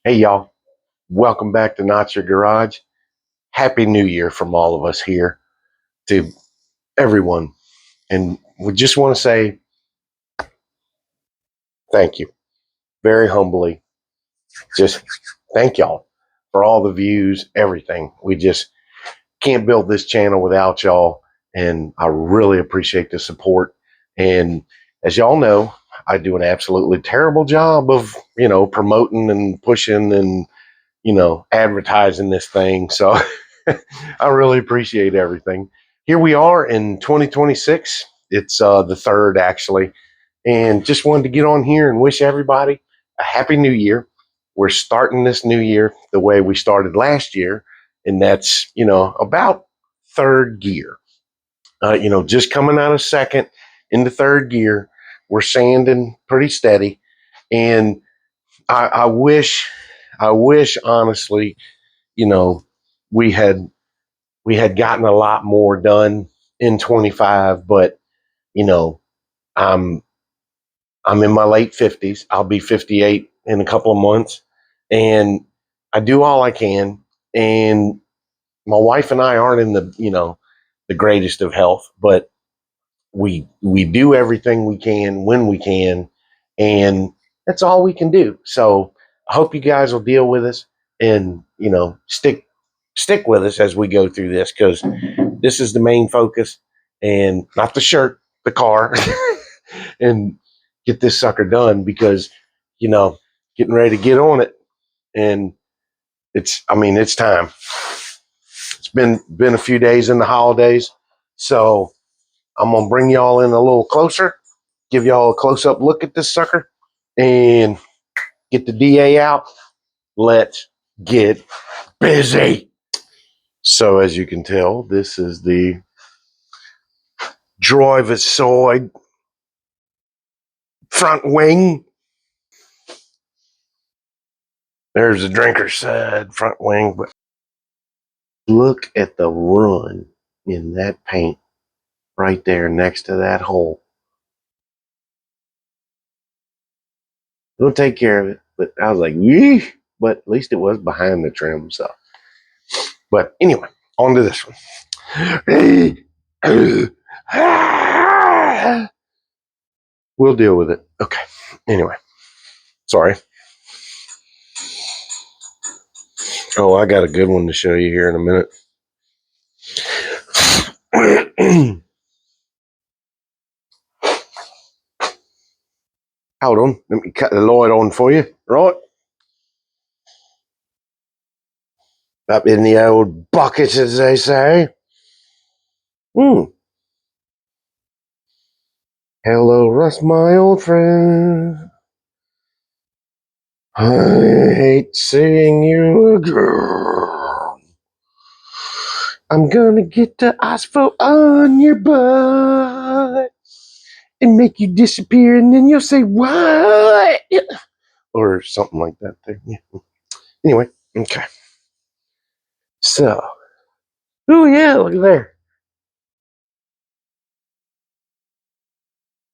Hey y'all, welcome back to Not Your Garage. Happy New Year from all of us here to everyone. And we just want to say thank you very humbly. Just thank y'all for all the views, everything. We just can't build this channel without y'all. And I really appreciate the support. And as y'all know, I do an absolutely terrible job of, promoting and pushing and, advertising this thing. So I really appreciate everything. Here we are in 2026. It's the third, actually. And just wanted to get on here and wish everybody a happy new year. We're starting this new year the way we started last year. And that's, about third gear. Just coming out of second into third gear. We're sanding pretty steady. And I wish honestly, you know, we had gotten a lot more done in 25, but you know, I'm I'm in my late 50s. I'll be 58 in a couple of months, and I do all I can. And my wife and I aren't in the greatest of health, but we do everything we can when we can, and that's all we can do. So I hope you guys will deal with us and stick with us as we go through this, because this is the main focus and not the shirt, the car, and get this sucker done because, getting ready to get on it. And it's time. It's been a few days in the holidays. So I'm going to bring y'all in a little closer, give y'all a close up look at this sucker and get the DA out. Let's get busy. So as you can tell, this is the driver's side front wing. There's the drinker's side front wing. But look at the run in that paint right there next to that hole. We'll take care of it. But I was like, yee. But at least it was behind the trim. So, but anyway, on to this one. We'll deal with it. Okay. Anyway, sorry. Oh, I got a good one to show you here in a minute. Hold on. Let me cut the light on for you. Right. Up in the old bucket, as they say. Hello, Russ, my old friend. I hate seeing you again. I'm gonna get the asphalt on your butt and make you disappear, and then you'll say, what? Or something like that there. Yeah. Anyway, okay. So, oh yeah, look at there.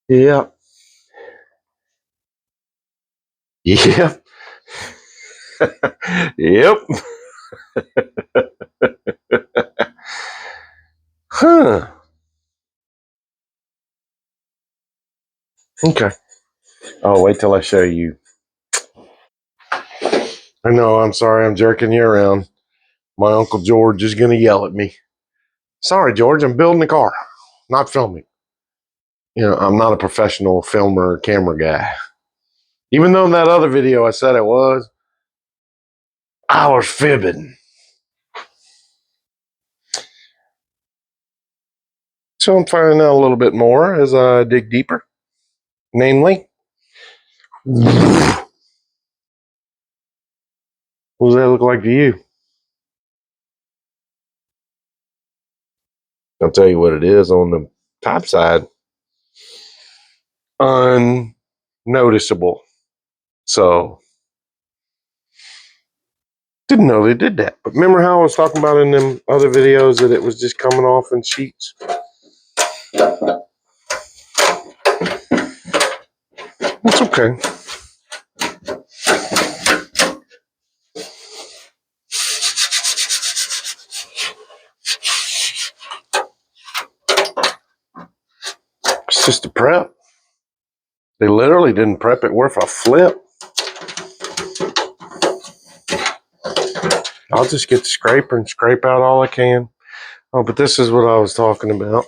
Yep. Yep. Yep. Huh. Okay. Oh, wait till I show you. I know, I'm sorry I'm jerking you around. My Uncle George is going to yell at me. Sorry, George, I'm building the car, not filming. I'm not a professional filmer or camera guy. Even though in that other video I said I was fibbing. So I'm finding out a little bit more as I dig deeper. Namely, what does that look like to you? I'll tell you what it is on the top side. Unnoticeable. So, didn't know they did that. But remember how I was talking about in them other videos that it was just coming off in sheets? That's okay. just a prep. They literally didn't prep it worth a flip. I'll just get the scraper and scrape out all I can. Oh, but this is what I was talking about.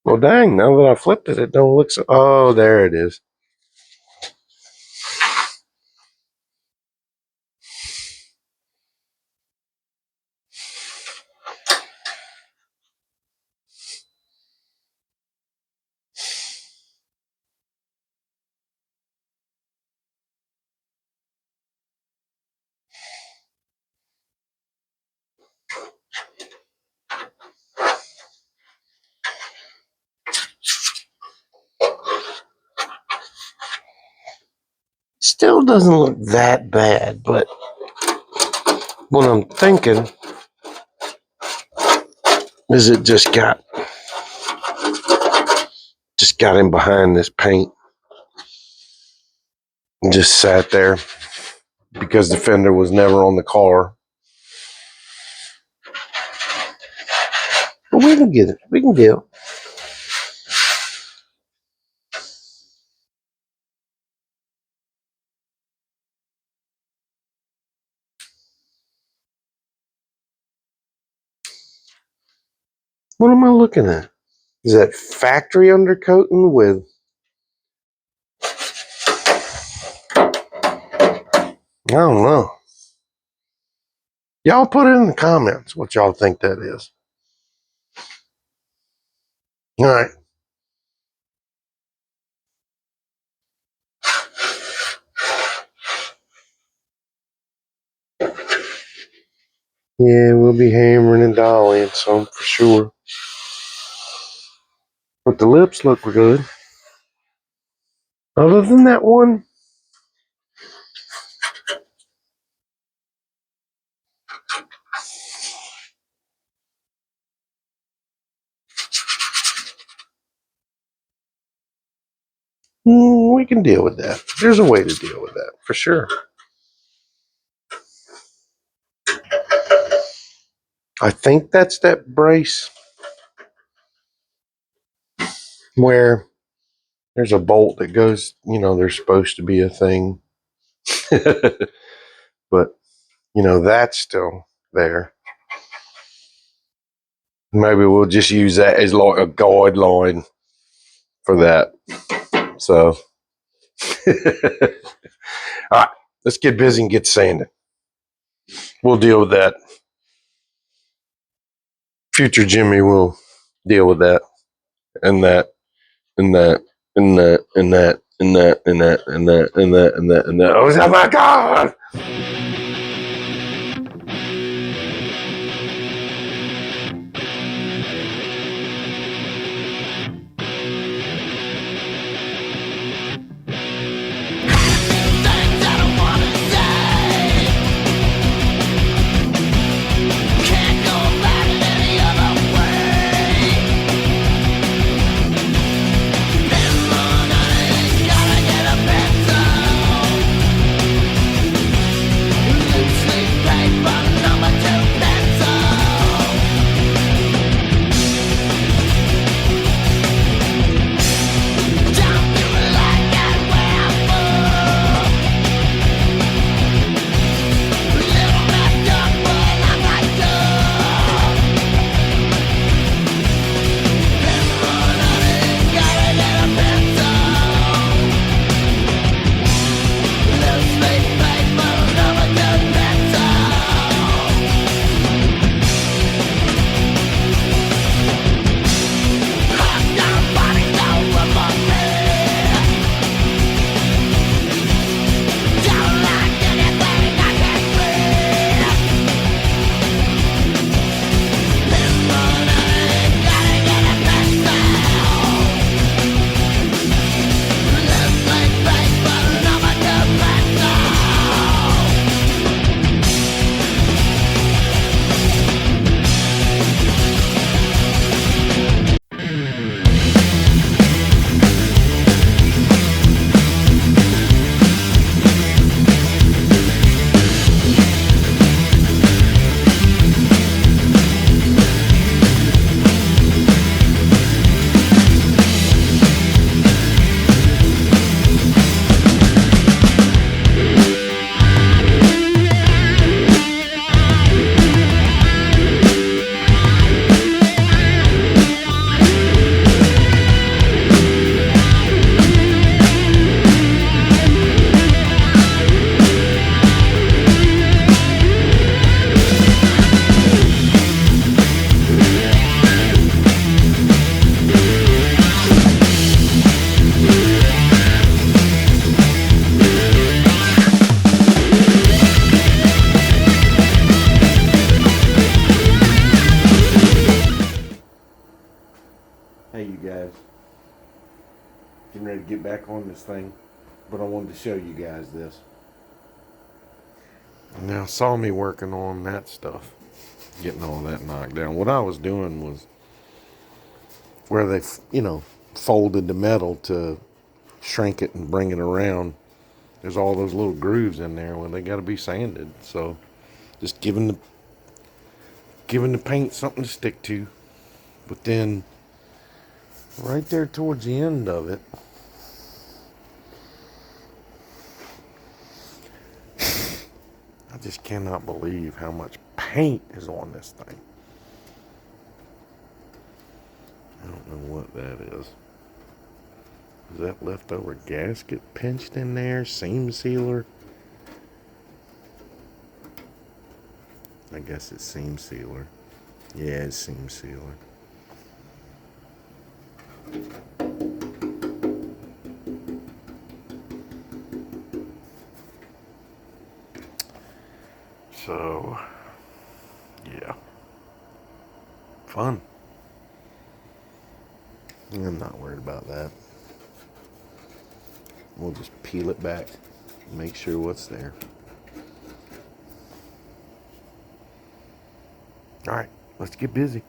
Well, dang, now that I flipped it, it don't look so... Oh, there it is. Still doesn't look that bad, but what I'm thinking is it just got in behind this paint and just sat there because the fender was never on the car. But we can get it. We can get it. What am I looking at? Is that factory undercoating with... I don't know. Y'all put it in the comments what y'all think that is. All right. Yeah, we'll be hammering and dollying some for sure. But the lips look good. Other than that one, we can deal with that. There's a way to deal with that, for sure. I think that's that brace where there's a bolt that goes, you know, there's supposed to be a thing. But, you know, that's still there. Maybe we'll just use that as like a guideline for that. So, all right, let's get busy and get sanding. We'll deal with that. Future Jimmy will deal with that and that and that and that and that and that and that and that and that and that and that. Oh my God! Hey, you guys. Getting ready to get back on this thing, but I wanted to show you guys this. Now, saw me working on that stuff, getting all that knocked down. What I was doing was where they, folded the metal to shrink it and bring it around. There's all those little grooves in there when they got to be sanded. So, just giving the paint something to stick to. But then, right there towards the end of it, I just cannot believe how much paint is on this thing. I don't know what that is. Is that leftover gasket pinched in there? Seam sealer? I guess it's seam sealer. Yeah, it's seam sealer. So, yeah. Fun. I'm not worried about that. We'll just peel it back, make sure what's there. All right, let's get busy.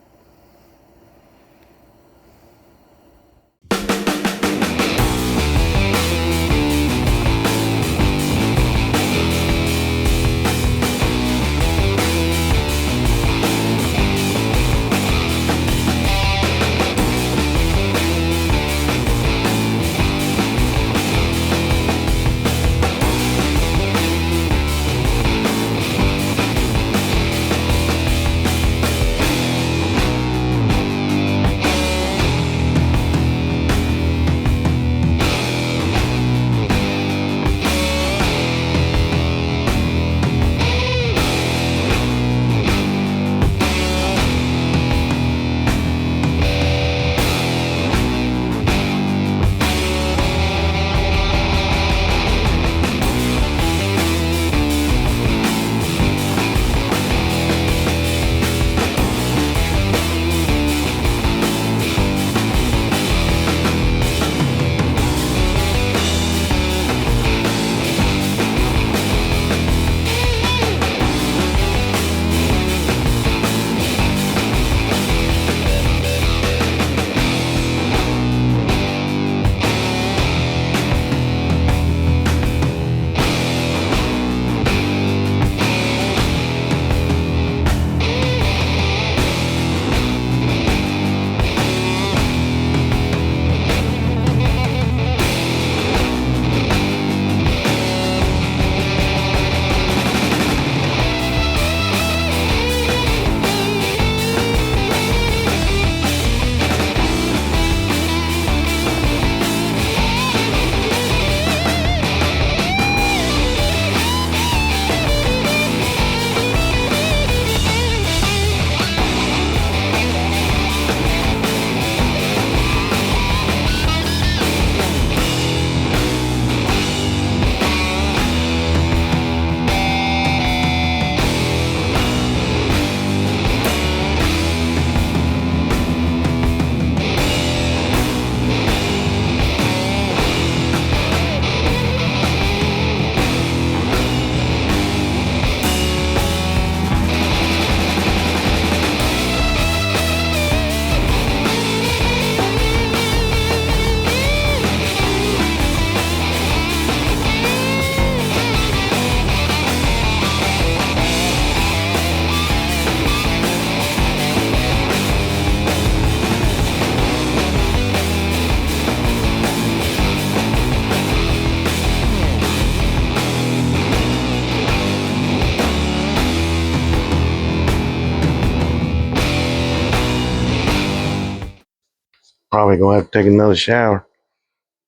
Probably gonna have to take another shower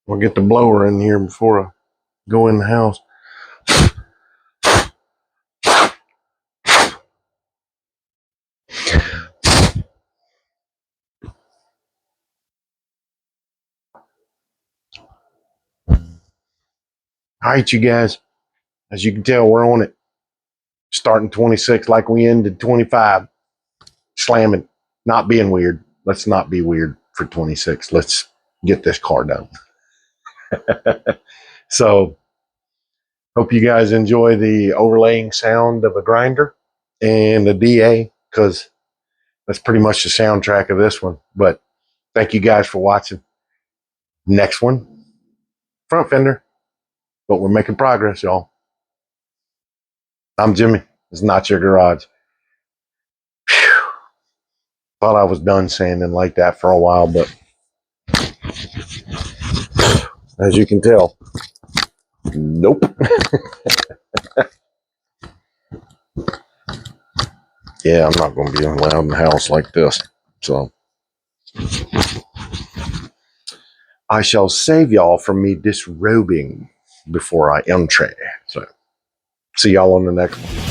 or get the blower in here before I go in the house. All right, you guys. As you can tell, we're on it. Starting 26 like we ended 25. Slamming. Not being weird. Let's not be weird. for 26. Let's get this car done. So hope you guys enjoy the overlaying sound of a grinder and the DA, because that's pretty much the soundtrack of this one. But thank you guys for watching. Next one, front fender, but we're making progress, y'all. I'm Jimmy. It's Not Your Garage. Whew. Thought I was done sanding like that for a while, but as you can tell, nope. Yeah, I'm not going to be allowed in the house like this. So I shall save y'all from me disrobing before I enter. So see y'all on the next one.